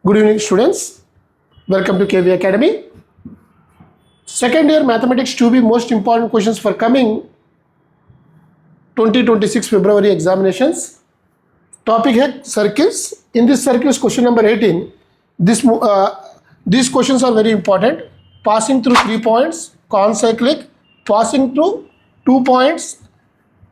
Good evening, students. Welcome to KV Academy. Second year mathematics 2B most important questions for coming 2026 February examinations. Topic है circles. In this circles, question number 18. These questions are very important. Passing through 3 points, concyclic, passing through 2 points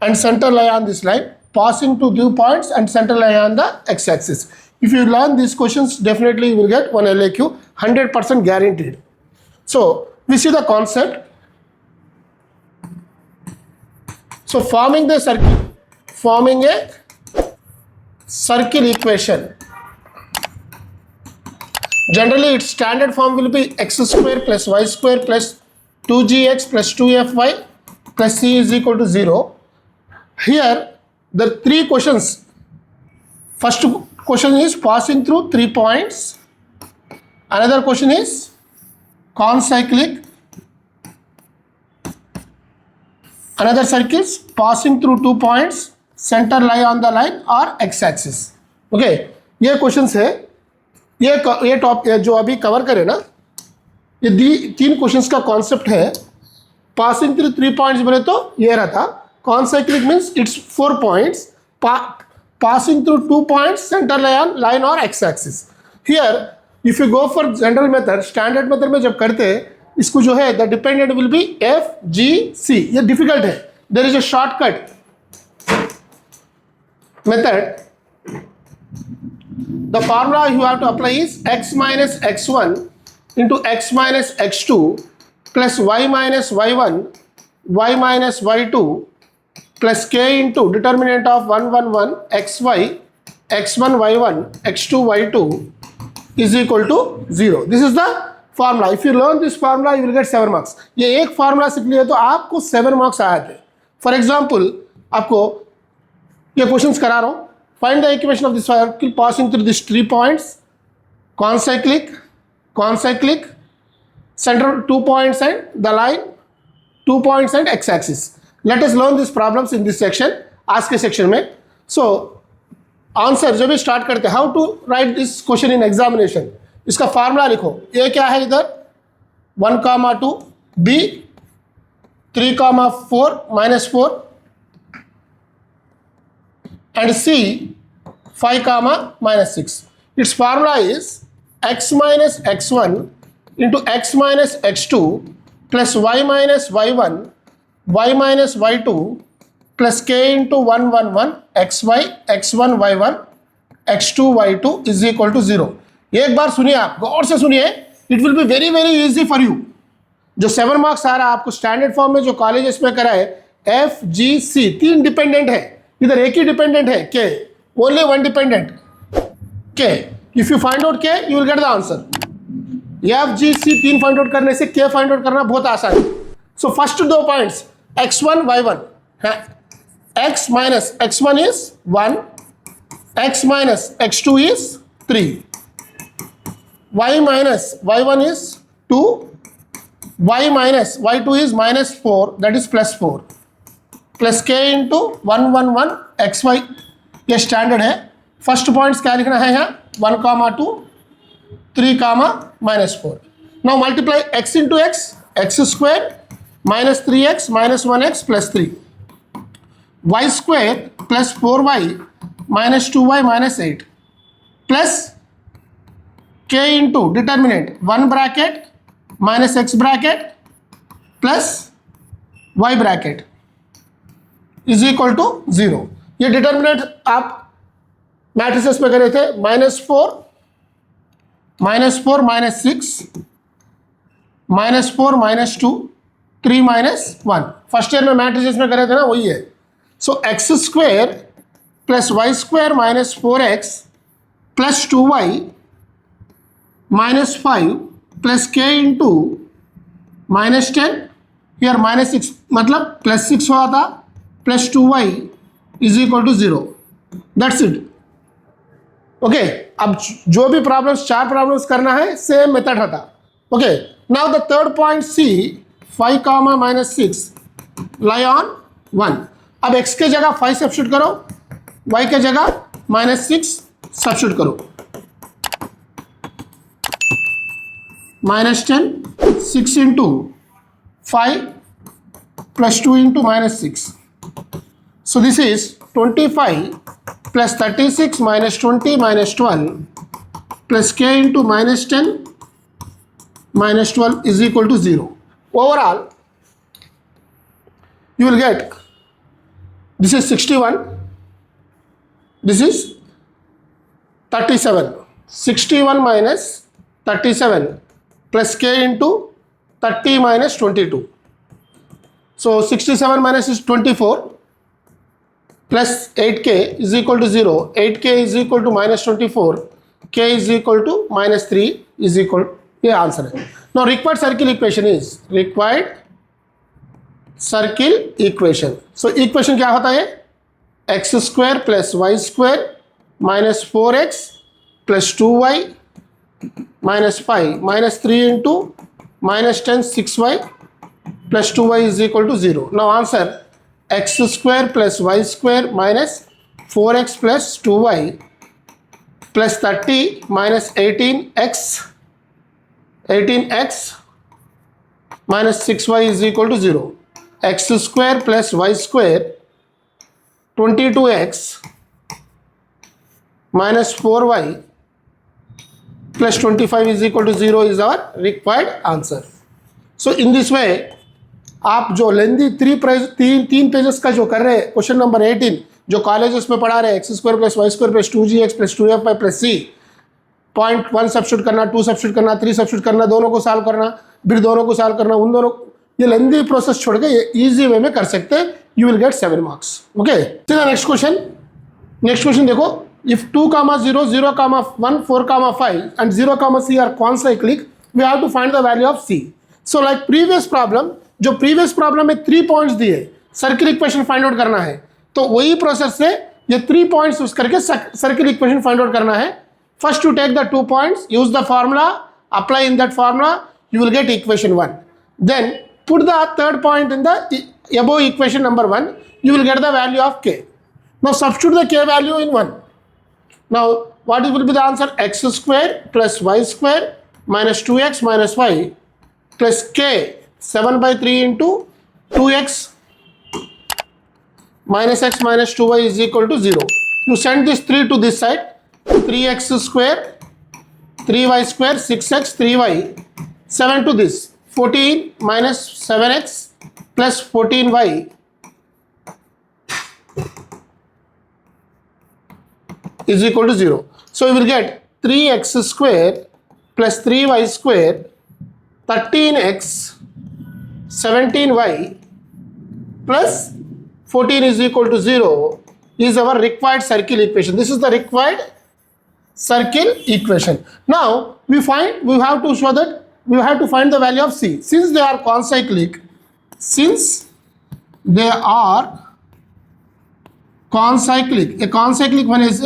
and center lie on this line, passing to 2 points and center lie on the x-axis. If you learn these questions, definitely you will get one LAQ, 100% guaranteed. So we see the concept. So forming a circle equation. Generally, its standard form will be x square plus y square plus 2gx plus 2fy plus c is equal to 0. Here, there are 3 questions. First question is passing through 3 points. Another question is concyclic. Another circle is passing through 2 points, center lie on the line or x-axis. Okay, ये questions है. ये top जो अभी cover करें ना, ये 3 questions का concept है. पासिंग थ्रू 3 पॉइंट्स बोले तो ये रहा था. Concyclic means it's 4 points. Passing through 2 points, center line और x axis. Here if you go for general method, standard method में जब करते हैं, इसको जो है the dependent will be f g c. ये डिफिकल्ट है. There is a shortcut method. The formula you have to apply is x minus x1 into x minus x2 plus y minus y1, y minus y2 plus k into determinant of 1, 1, 1, xy, x1, y1, x2, y2 is equal to 0. This is the formula. If you learn this formula, you will get 7 marks. ये एक formula सीख लिया तो आपको 7 marks आए थे. For example, आपको ये questions करा रहा हूँ. Find the equation of this circle passing through these 3 points, concyclic, center 2 points and the line 2 points and x-axis. Let us learn these problems in this section. आज के section में. So answer जब भी start करते हैं, how to write this question in examination. इसका formula लिखो. A क्या है इधर 1, 2, B 3, 4 -4 and C 5, -6. Its formula is x minus x1 into x minus x2 plus y minus y1, y minus y2 plus k into 1, 1, 1 xy, x1, y1, x2, y2 is equal to 0. एक बार सुनिए, आप गौर से सुनिए. It will be very very easy for you. जो 7 marks आ रहा है आपको standard form में जो कॉलेजेस में करा है, एफ जी सी 3 डिपेंडेंट है. इधर एक ही डिपेंडेंट है के, only one dependent k. if you find out k, you will get the answer. f g c 3 find out करने से k फाइंड आउट करना बहुत आसान है. So first 2 points x1 y1 है. x minus x1 is 1, x minus x2 is 3, y minus y1 is 2, y minus y2 is -4, that is +4 plus k into 1, 1, 1 xy. ये standard है. First points क्या लिखना है यहाँ 1, 2, 3, -4. Now multiply x into x square -3x -1x plus 3, y square plus 4y -2y -8 plus k into determinant 1 bracket -x bracket plus y bracket is equal to 0. ये determinant आप matrices में करे थे -4, -4, -6, -4, -2, 3, -1. First year में matrices में करे थे ना, वही है. So x square plus y square -4x plus 2y -5 plus k into -10. Here -6 मतलब +6 हुआ था plus 2y is equal to 0. That's it. Okay, अब जो भी प्रॉब्लम्स 4 प्रॉब्लम्स करना है सेम मेथड था. Okay, now the third point C 5, -6 lie on 1. अब x के जगह 5 सब्स्टिट्यूट करो, y के जगह -6 सब्स्टिट्यूट करो. minus 10, 6 into 5 plus 2 into minus 6. So this is 25 plus 36 minus 20 minus 12 plus k into minus 10 minus 12 is equal to 0. Overall, you will get this is 61, this is 37. 61 minus 37 plus k into 30 minus 22. So 67 minus is 24 plus 8k is equal to 0. 8k is equal to minus 24. K is equal to minus 3 is equal to, ये answer है. Now required circle equation is required circle equation. So equation क्या होता है? x square plus y square minus 4x plus 2y minus 5 minus 3 into minus 10 6y plus 2y is equal to 0. Now answer x square plus y square minus 4x plus 2y plus 30 minus 18x minus 6y is equal to 0. X square plus y square 22x minus 4y plus 25 is equal to 0 is our required answer. So in this way आप जो लेंदी तीन pages का जो कर रहे हैं question number 18 जो colleges में पढ़ा रहे हैं x square plus y square plus 2gx प्लस 2f plus c point 1 substitute करना 2 सब्स्टिट्यूट करना 3 सब्स्टिट्यूट करना दोनों को सॉल्व करना फिर दोनों को सॉल्व करना उन दोनों ये लेंदी प्रोसेस छोड़ के ये इजी वे में कर सकते हैं. You will gate 7 marks. Okay, चलिए नेक्स्ट क्वेश्चन देखो. If 2, 0, 0, 1, 4, 5 and 0, c are concyclic, we have to find the value of c. So like previous problem, जो previous problem में 3 points दिए सर्किल इक्वेशन फाइंड आउट करना है तो वही process से ये 3 points यूज करके सर्किल इक्वेशन फाइंड आउट करना है. First you take the 2 points, use the formula, apply in that formula, you will get equation 1. Then put the third point in the above equation number 1, you will get the value of k. Now substitute the k value in 1. Now what will be the answer? X square plus y square minus 2x minus y plus k 7 by 3 into 2x minus x minus 2y is equal to 0. You send this 3 to this side. 3x square 3y square 6x 3y 7 to this 14 minus 7x plus 14y is equal to 0. So we will get 3x square plus 3y square 13x 17y plus 14 is equal to 0 is our required circle equation. This is the required circle equation. Now we have to show that we have to find the value of c. Since they are concyclic, a concyclic one is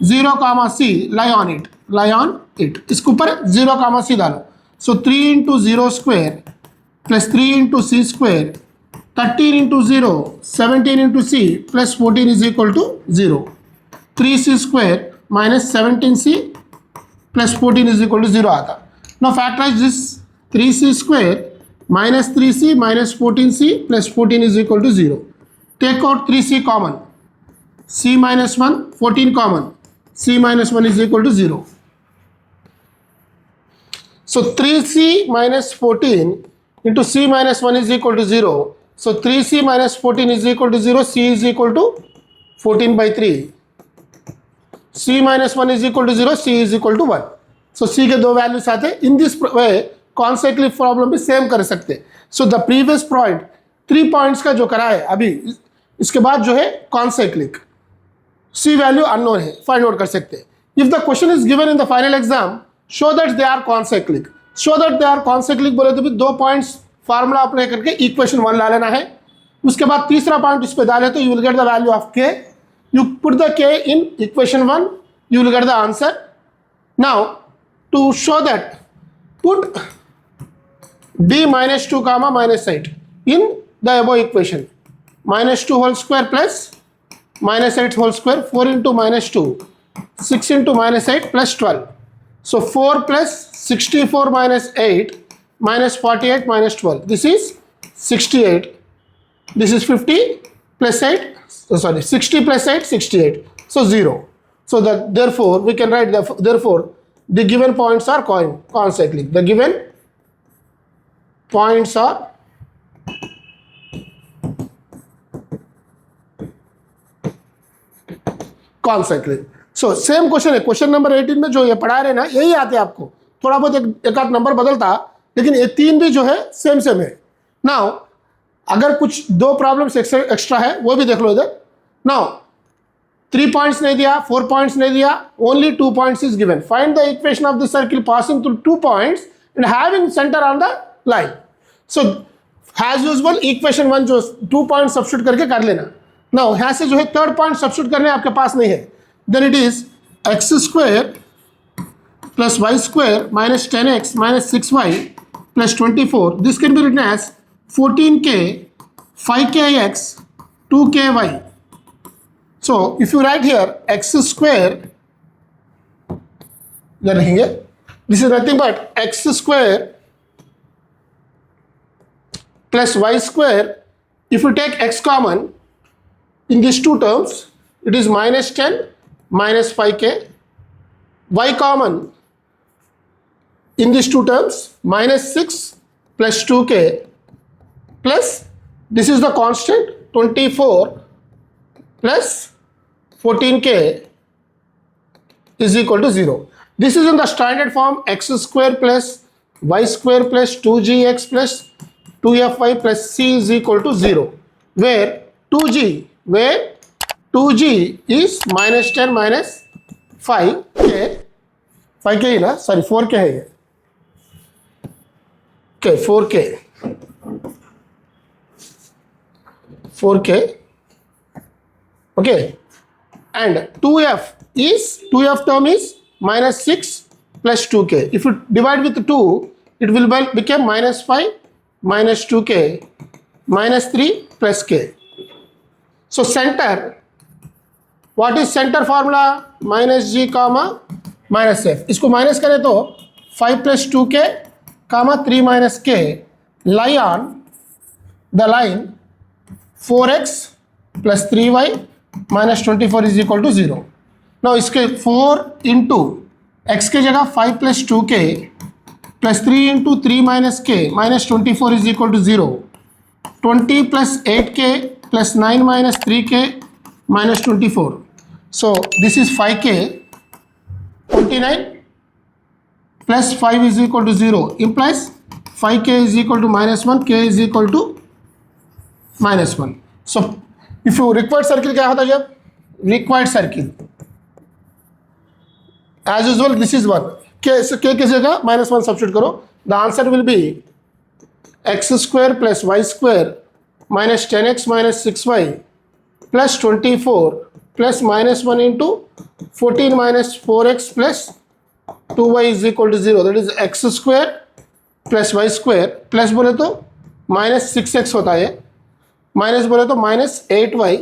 0, c, lie on it. इसके ऊपर 0, c डालो. So 3 into 0 square plus 3 into c square 13 into 0 17 into c plus 14 is equal to 0. 3c square minus 17c plus 14 is equal to 0 आता. Now factorize this 3c square minus 3c minus 14c plus 14 is equal to 0. Take out 3c common. c minus 1 14 common. c minus 1 is equal to 0. So 3c minus 14 into c minus 1 is equal to 0. So 3c minus 14 is equal to 0. c is equal to 14 by 3. c minus 1 is equal to 0. c is equal to 1. So c के दो values आते हैं. In this way concyclic problem भी same कर सकते हैं. So the previous point 3 points का जो करा है अभी इसके बाद जो है कॉन्साइक्लिक c वैल्यू अननोन है फाइंड आउट कर सकते हैं. If the question is given in the final exam, show that they are concyclic. Show that they are concyclic बोले तो भी 2 points फार्मूला अप्लाई करके इक्वेशन 1 ला लेना है. उसके बाद तीसरा पॉइंट इस पे डाले तो you will get the value of k. You put the k in equation 1, you will get the answer. Now to show that, put b minus 2 comma minus 8 in the above equation. Minus 2 whole square plus minus 8 whole square, 4 into minus 2, 6 into minus 8 plus 12. So 4 plus 64 minus 8 minus 48 minus 12. This is 68. This is 50 plus 8. Sorry, 60 plus 8, 68. So 0. So that therefore we can write therefore the given points are concyclic. The given points are concyclic. So same question है, question number 18 में जो ये पढ़ा रहे ना यही आते हैं आपको, थोड़ा बहुत एक आध नंबर बदलता, लेकिन ये तीन भी जो है सेम है. नाउ अगर कुछ दो प्रॉब्लम्स एक्स्ट्रा है वो भी देख लो इधर. नाउ 3 पॉइंट्स नहीं दिया, 4 पॉइंट्स नहीं दिया, only 2 points is given. Find the equation of the circle passing through 2 points and having centre on the line. So as usual equation 1 जो 2 पॉइंट सब्स्टिट्यूट करके कर लेना. नाउ यहाँ से जो है थर्ड पॉइंट सब्स्टिट्यूट करने आपके पास नहीं है. Then it is x square plus y square minus 10x minus 6y plus 24. This can be written as 14k 5kx 2ky. So if you write here x square, इधर लिखेंगे, this is nothing but x square plus y square. If you take x common in these two terms, it is minus 10 minus 5k. Y common in these two terms, minus 6 plus 2k plus this is the constant 24 plus 14k is equal to 0. This is in the standard form x square plus y square plus 2gx plus 2fy plus c is equal to 0, where 2g is minus 10 minus 5k ना, sorry 4k है ये, okay 4k, okay, and 2f term is minus 6 plus 2k. If you divide with 2, it will become minus 5 minus 2k minus 3 plus k. So center, what is center formula? Minus g comma minus f. इसको minus करें तो 5 plus 2k comma 3 minus k lie on the line 4x plus 3y minus 24 is equal to 0. Now इसके 4 into x के जगह 5 plus 2k plus 3 into 3 minus k minus 24 is equal to 0. 20 plus 8k plus 9 minus 3k minus 24. So this is 5k. 29 plus 5 is equal to 0 implies 5k is equal to minus 1, k is equal to minus 1. So if you required circle क्या होता है जब required circle as usual this is 1, k किस जगह minus 1 substitute करो. The answer will be x square plus y square minus 10x minus 6y plus 24 plus minus 1 into 14 minus 4x plus 2y is equal to 0. That is x square plus y square plus बोले तो minus 6x होता है, minus बोले तो minus 8y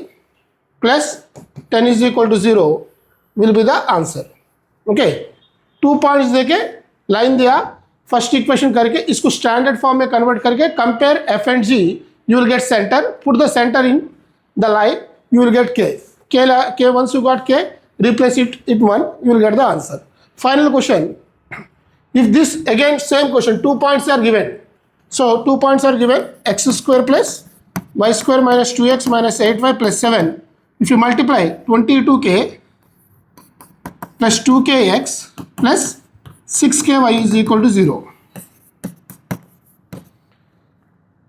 plus 10 is equal to 0 will be the answer. Okay, 2 points देके line दिया, first equation करके इसको स्टैंडर्ड फॉर्म में कन्वर्ट करके compare F and G, you will get centre, put the centre in the line, you will get K once you got K, replace it 1, you will get the answer. Final question, if this again same question, 2 points are given, so 2 points are given, x square plus y square minus 2x minus 8y plus 7. If you multiply 22k plus 2kx plus 6ky is equal to 0.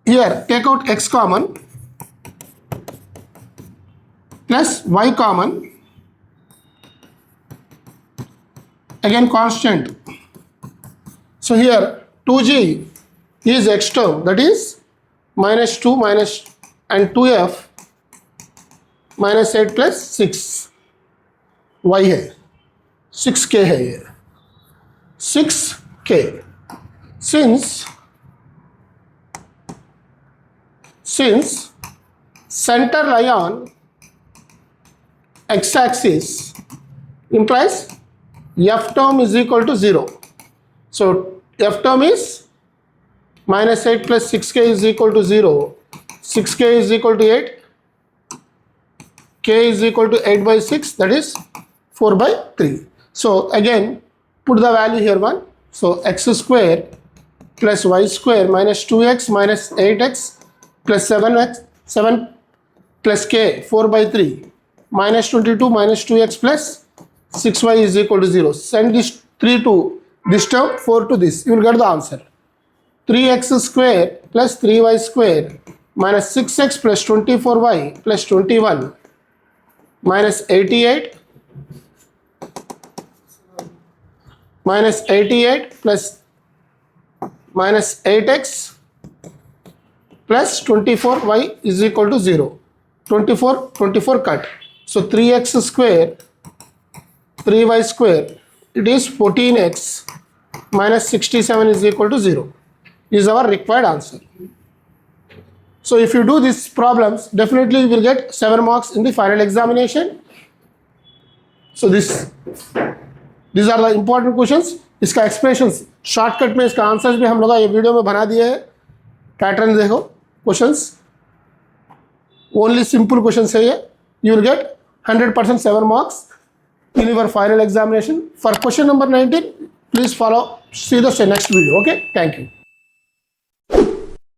Here take out x common plus y common, again constant. So here 2g is x term, that is minus 2 minus and 2f minus 8 plus 6 y है, 6k है ये, 6k. Since center lie on x axis implies f term is equal to 0. So f term is minus 8 plus 6k is equal to 0. 6k is equal to 8. K is equal to 8 by 6, that is 4 by 3. So again put the value here 1. So x square plus y square minus 2x minus 8x plus 7 plus k 4 by 3 minus 22 minus 2x plus 6y is equal to 0. Send this 3 to this term, 4 to this. You will get the answer. 3x square plus 3y square minus 6x plus 24y plus 21 minus 88 plus minus 8x plus 24y is equal to 0. 24 cut. So 3x square 3y square, it is 14x minus 67 is equal to 0 is our required answer. So if you do these problems, definitely you will get 7 marks in the final examination. So these are the important questions. इसका explanation shortcut में इसका answers भी हम लोग ये video में बना दिए हैं. पैटर्न देखो, क्वेश्चंस ओनली सिंपल क्वेश्चन है ये. You will gate 100% 7 marks in your final examination. For question number 19, please see the next video. Okay, thank you.